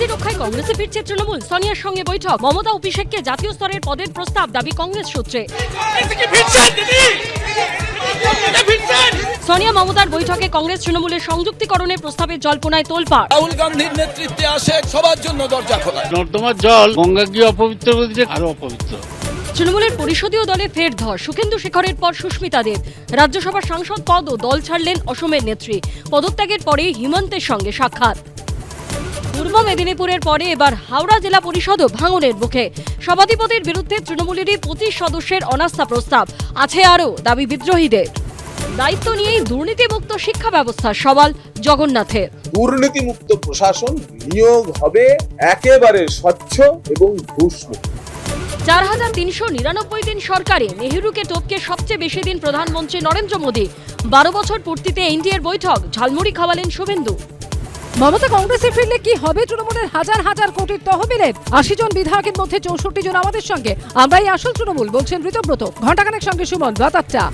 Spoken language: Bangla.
শান্তি রক্ষায় কংগ্রেসে ফিরছে তৃণমূল। সোনিয়ার সঙ্গে বৈঠক, মমতা অভিষেককে জাতীয় স্তরের পদের প্রস্তাব, দাবি কংগ্রেস সূত্রে। সোনিয়া মমতার বৈঠকে কংগ্রেস তৃণমূলের সংযুক্তিকরণের প্রস্তাবের জল্পনায় তোলপাড়। রাহুল গান্ধীর নেতৃত্বে আসে, সবার জন্য দরজা খোলা। নর্দমার জল গঙ্গা গিয়ে অপবিত্র বলছে, আরো অপবিত্র। তৃণমূলের পরিষদীয় দলে ফের ধস, সুখেন্দু শেখরের পর সুস্মিতা দেব। রাজ্যসভার সাংসদ পদ ও দল ছাড়লেন অসমের নেত্রী। পদত্যাগের পরে হিমন্তের সঙ্গে সাক্ষাৎ। পূর্ব মেদিনীপুরের পরে এবার হাওড়া জেলা পরিষদও ভাঙনের মুখে। সভাধিপতির বিরুদ্ধে তৃণমূলেরই 25 সদস্যের অনাস্থা প্রস্তাব, আছে আরও দাবি বিদ্রোহীদের। দায়িত্ব নিয়েই দুর্নীতিমুক্ত শিক্ষা ব্যবস্থা, সওয়াল জগন্নাথের। দুর্নীতিমুক্ত প্রশাসন, নিয়োগ হবে একেবারে স্বচ্ছ এবং ঘুষমুক্ত। 4399 দিন সরকারে নেহেরুকে টপকে সবচেয়ে বেশি দিন প্রধানমন্ত্রী নরেন্দ্র মোদী। 12 বছর পূর্তিতে এনডিএর বৈঠক, ঝালমুড়ি খাওয়ালেন শুভেন্দু। মমতা কংগ্রেসে ফিরলে কি হবে তৃণমূলের হাজার হাজার কোটির তহবিলের? 80 জন বিধায়কের মধ্যে 64 জন আমাদের সঙ্গে, আমরাই আসল তৃণমূল বলছেন ঋতব্রত। ঘণ্টাখানেক সঙ্গে সুমন, রাত 8টা।